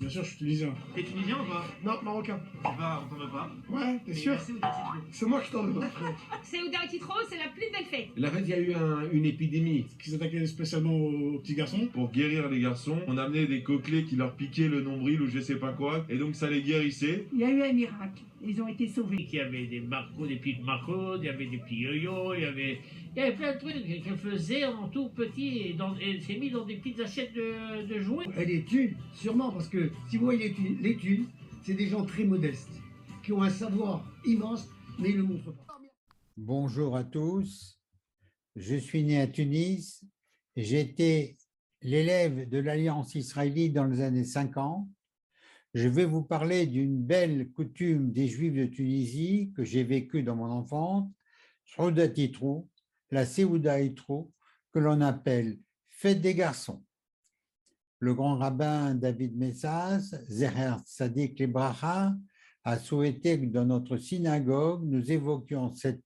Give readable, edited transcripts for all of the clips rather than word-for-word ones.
Bien sûr, je suis tunisien. T'es tunisien ou pas? Non, marocain. Bah, on t'en veut pas. Ouais, t'es sûr? C'est moi qui t'en veux, frère. Ceuda Kitro, c'est la plus belle fête. La fête, il y a eu une épidémie. Qui s'attaquait spécialement aux petits garçons. Pour guérir les garçons, on amenait des coquelets qui leur piquaient le nombril ou je sais pas quoi, et donc ça les guérissait. Il y a eu un miracle, ils ont été sauvés. Il y avait des marcos, des petites marcos, il y avait des petits yo-yo, il y avait plein de trucs qu'elle faisait en tout petit et elle s'est mise dans des petites assiettes de jouets. Elle est thunes, sûrement, parce que si vous voyez les thunes, c'est des gens très modestes, qui ont un savoir immense, mais ils ne le montrent pas. Bonjour à tous, je suis né à Tunis, j'étais l'élève de l'Alliance israélite dans les années 50. Je vais vous parler d'une belle coutume des Juifs de Tunisie que j'ai vécue dans mon enfance, Seuda Titrou, la Seuda Titrou, que l'on appelle Fête des garçons. Le grand rabbin David Messas, Zecher Tzadik Libracha, a souhaité que dans notre synagogue, nous évoquions cette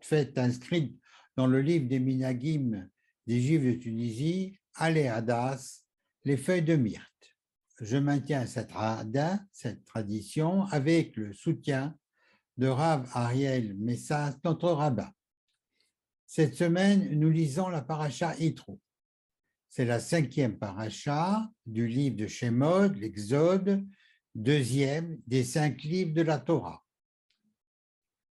fête inscrite dans le livre des Minagim des Juifs de Tunisie, Alé Hadas, les feuilles de myrte. Je maintiens cette tradition avec le soutien de Rav Ariel Messas, notre rabbin. Cette semaine, nous lisons la paracha Yitro. C'est la 5e paracha du livre de Shemot, l'Exode, 2e des 5 livres de la Torah.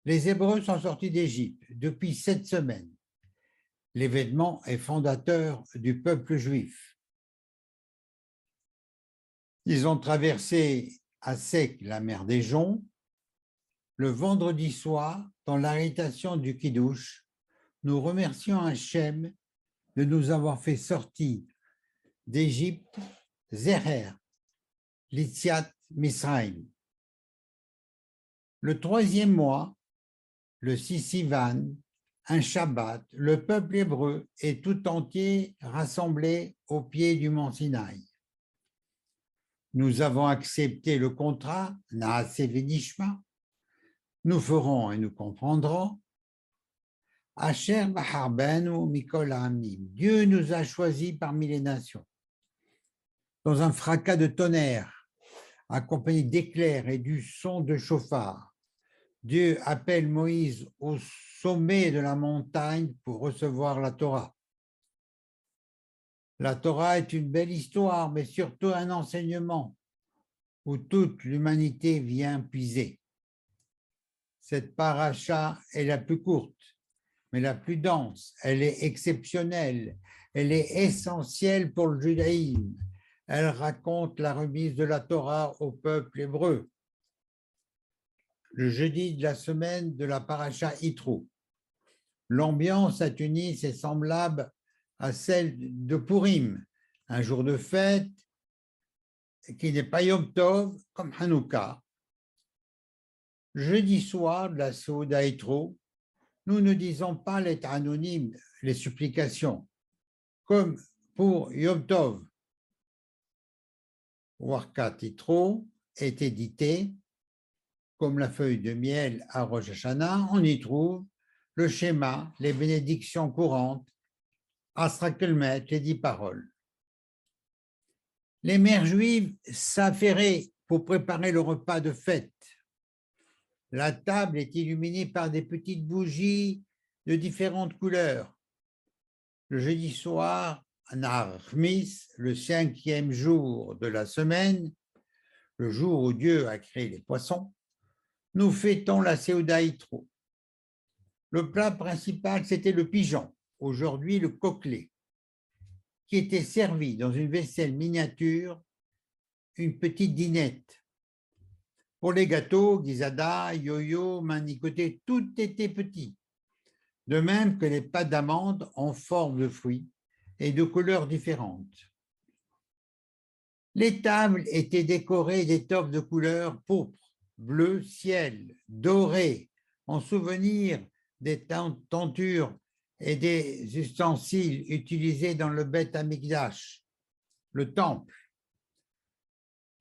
Les Hébreux sont sortis d'Égypte depuis 7 semaines. L'événement est fondateur du peuple juif. Ils ont traversé à sec la mer des Joncs. Le vendredi soir, dans l'arrêtation du Kiddush, nous remercions Hachem de nous avoir fait sortir d'Égypte, Zecher, Litziat Misraïm. Le 3e mois, le 6 Sivan, un Shabbat, le peuple hébreu est tout entier rassemblé au pied du mont Sinaï. Nous avons accepté le contrat, Naaseh V'nishma, nous ferons et nous comprendrons. Asher Bahar Benu Mikol Ha'amim, Dieu nous a choisis parmi les nations. Dans un fracas de tonnerre, accompagné d'éclairs et du son de chauffard, Dieu appelle Moïse au sommet de la montagne pour recevoir la Torah. La Torah est une belle histoire, mais surtout un enseignement où toute l'humanité vient puiser. Cette paracha est la plus courte, mais la plus dense. Elle est exceptionnelle, elle est essentielle pour le judaïsme. Elle raconte la remise de la Torah au peuple hébreu. Le jeudi de la semaine de la paracha Yitro. L'ambiance à Tunis est semblable à celle de Purim, un jour de fête qui n'est pas Yom Tov comme Hanouka. Jeudi soir de la Seuda Yitro, nous ne disons pas les anonymes, les supplications, comme pour Yom Tov. Warkat Yitro est édité comme la feuille de miel à Rosh Hashanah. On y trouve le schéma, les bénédictions courantes, Asra Kelmet, les 10 paroles. Les mères juives s'affairaient pour préparer le repas de fête. La table est illuminée par des petites bougies de différentes couleurs. Le jeudi soir, Nar Chmis, le 5e jour de la semaine, le jour où Dieu a créé les poissons, nous fêtons la Seuda Yitro. Le plat principal, c'était le pigeon, aujourd'hui le coquelet, qui était servi dans une vaisselle miniature, une petite dinette. Pour les gâteaux, guisada, yo-yo, manicoté, tout était petit. De même que les pâtes d'amandes en forme de fruits et de couleurs différentes. Les tables étaient décorées d'étoffes de couleurs pourpre, bleu ciel, doré, en souvenir des tentures et des ustensiles utilisés dans le Beth Amikdash, le temple.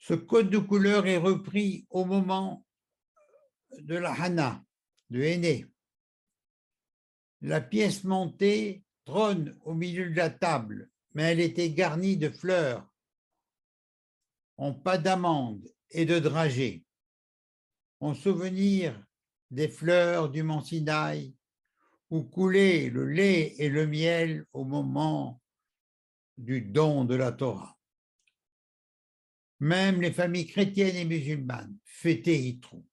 Ce code de couleur est repris au moment de la Hana, de Héné. La pièce montée trône au milieu de la table, mais elle était garnie de fleurs. ont pas d'amande et de dragées, ont souvenir des fleurs du mont Sinaï où coulait le lait et le miel au moment du don de la Torah. Même les familles chrétiennes et musulmanes fêtaient Yitro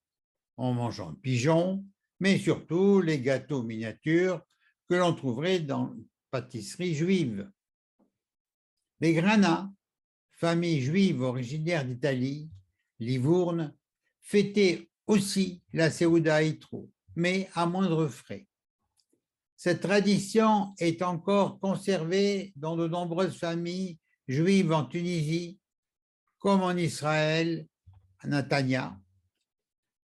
en mangeant le pigeon, mais surtout les gâteaux miniatures que l'on trouverait dans les pâtisseries juives. Les Grana, famille juive originaire d'Italie, Livourne, fêtaient aussi la Séouda Yitro, mais à moindre frais. Cette tradition est encore conservée dans de nombreuses familles juives en Tunisie, comme en Israël, à Netanya.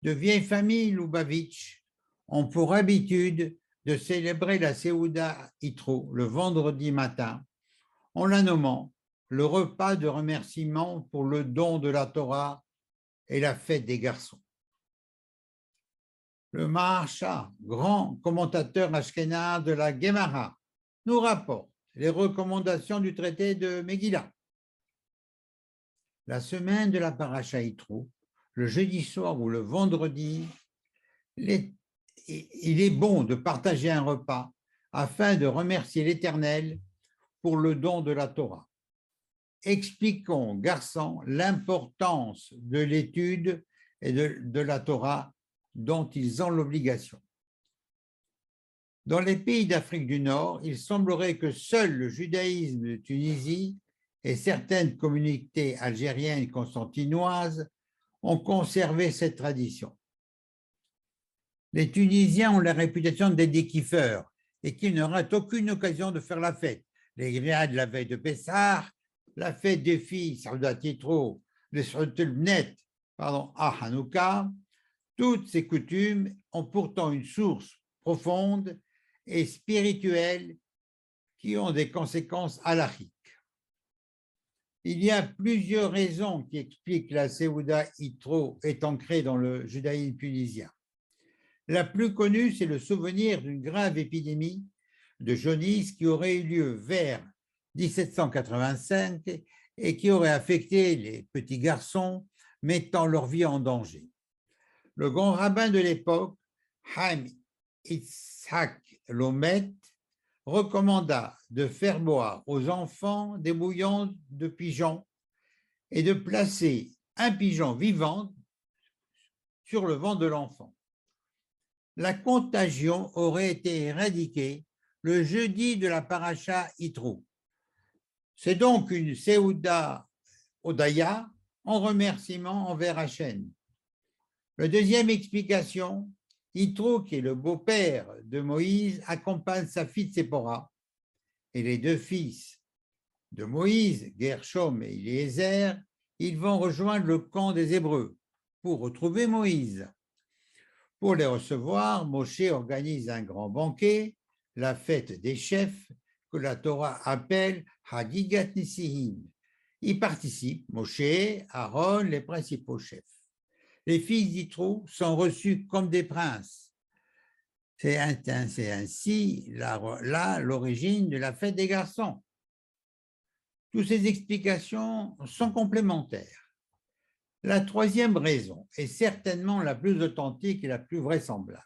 De vieilles familles Lubavitch ont pour habitude de célébrer la Séouda Yitro le vendredi matin, en la nommant le repas de remerciement pour le don de la Torah et la fête des garçons. Le Maharsha, grand commentateur ashkénaze de la Gemara, nous rapporte les recommandations du traité de Megillah. La semaine de la Parasha Yitro, le jeudi soir ou le vendredi, il est bon de partager un repas afin de remercier l'Éternel pour le don de la Torah. Expliquons, garçons, l'importance de l'étude et de la Torah dont ils ont l'obligation. Dans les pays d'Afrique du Nord, il semblerait que seul le judaïsme de Tunisie et certaines communautés algériennes et constantinoises ont conservé cette tradition. Les Tunisiens ont la réputation d'être des kiffeurs et qu'ils ne ratent aucune occasion de faire la fête. Les grillades la veille de Pessah, la fête des filles, Saoudat Yitro, les Srutulbnet, à Hanouka. Toutes ces coutumes ont pourtant une source profonde et spirituelle qui ont des conséquences halachiques. Il y a plusieurs raisons qui expliquent que la Séouda Yitro est ancrée dans le judaïsme tunisien. La plus connue, c'est le souvenir d'une grave épidémie de jaunisse qui aurait eu lieu vers 1785 et qui aurait affecté les petits garçons, mettant leur vie en danger. Le grand rabbin de l'époque, Chaim Yitzhak Lomet, recommanda de faire boire aux enfants des bouillons de pigeons et de placer un pigeon vivant sur le ventre de l'enfant. La contagion aurait été éradiquée le jeudi de la Parasha Yitro. C'est donc une Séouda Odaya en remerciement envers Hachem. La deuxième explication, Yitro, qui est le beau-père de Moïse, accompagne sa fille Tsépora et les deux fils de Moïse, Gershom et Eliezer, ils vont rejoindre le camp des Hébreux pour retrouver Moïse. Pour les recevoir, Moshe organise un grand banquet, la fête des chefs, que la Torah appelle Hagigat Nisihim. Y participent Moshe, Aaron, les principaux chefs. Les fils d'Yitro sont reçus comme des princes. C'est ainsi là l'origine de la fête des garçons. Toutes ces explications sont complémentaires. La troisième raison est certainement la plus authentique et la plus vraisemblable.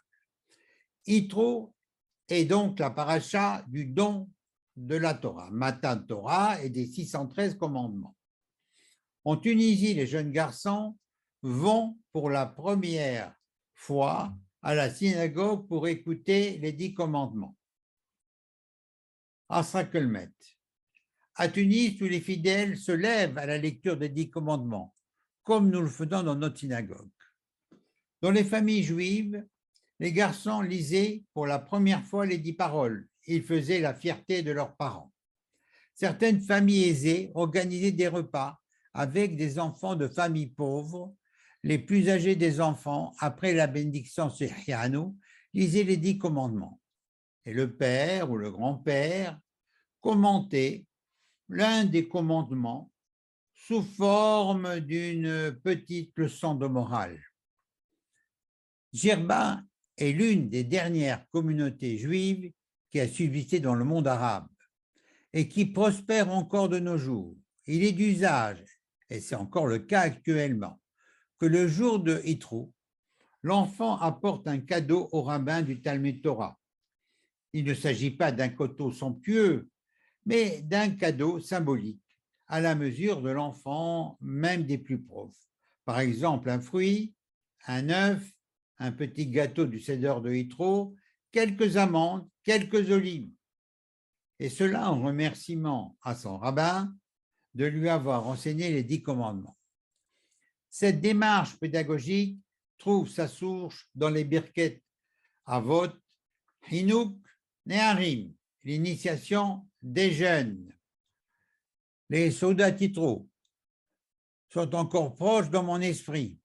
Yitro est donc la paracha du don de la Torah, Matan Torah et des 613 commandements. En Tunisie, les jeunes garçons vont pour la première fois à la synagogue pour écouter les 10 commandements. À Srakelmet. À Tunis, tous les fidèles se lèvent à la lecture des 10 commandements, comme nous le faisons dans notre synagogue. Dans les familles juives, les garçons lisaient pour la première fois les 10 paroles. Ils faisaient la fierté de leurs parents. Certaines familles aisées organisaient des repas avec des enfants de familles pauvres. Les plus âgés des enfants, après la bénédiction Sehianu, lisaient les 10 commandements. Et le père ou le grand-père commentait l'un des commandements sous forme d'une petite leçon de morale. Djerba est l'une des dernières communautés juives qui a subsisté dans le monde arabe et qui prospère encore de nos jours. Il est d'usage et c'est encore le cas actuellement, que le jour de Yitro, l'enfant apporte un cadeau au rabbin du Talmud Torah. Il ne s'agit pas d'un coteau somptueux, mais d'un cadeau symbolique, à la mesure de l'enfant, même des plus pauvres. Par exemple, un fruit, un œuf, un petit gâteau du Seder de Yitro, quelques amandes, quelques olives. Et cela en remerciement à son rabbin de lui avoir enseigné les 10 commandements. Cette démarche pédagogique trouve sa source dans les Birket Avot, Hinouk, Neharim, l'initiation des jeunes. Les soldats Yitro sont encore proches dans mon esprit.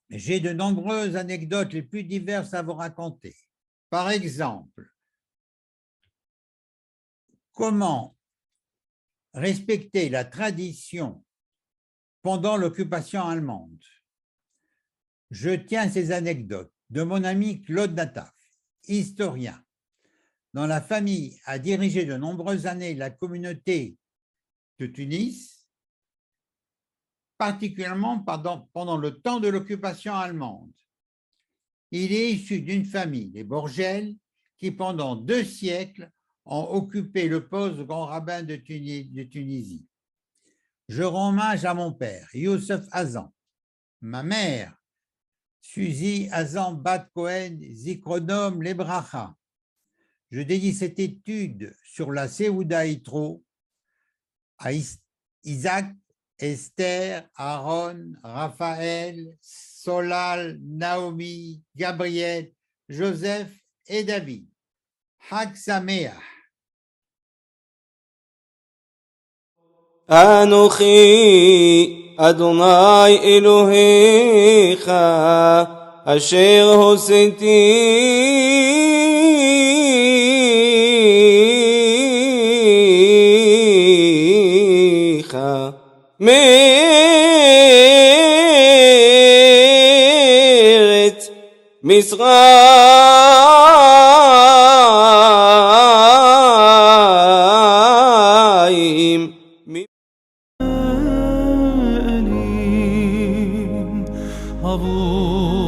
J'ai de nombreuses anecdotes les plus diverses à vous raconter. Par exemple, comment respecter la tradition pendant l'occupation allemande. Je tiens ces anecdotes de mon ami Claude Nataf, historien, dont la famille a dirigé de nombreuses années la communauté de Tunis, particulièrement pendant le temps de l'occupation allemande. Il est issu d'une famille, les Borgel, qui pendant 2 siècles ont occupé le poste de grand rabbin de Tunisie. Je rends hommage à mon père, Youssef Hazan, ma mère, Suzy Hazan Bat Cohen, Zikrodom Lebracha. Je dédie cette étude sur la Séouda Yitro à Isaac, Esther, Aaron, Raphaël, Solal, Naomi, Gabriel, Joseph et David. Hag Sameach. אנוכי אדוני אלוהיך אשר הוצאתיך מארץ מצרים أليم عبور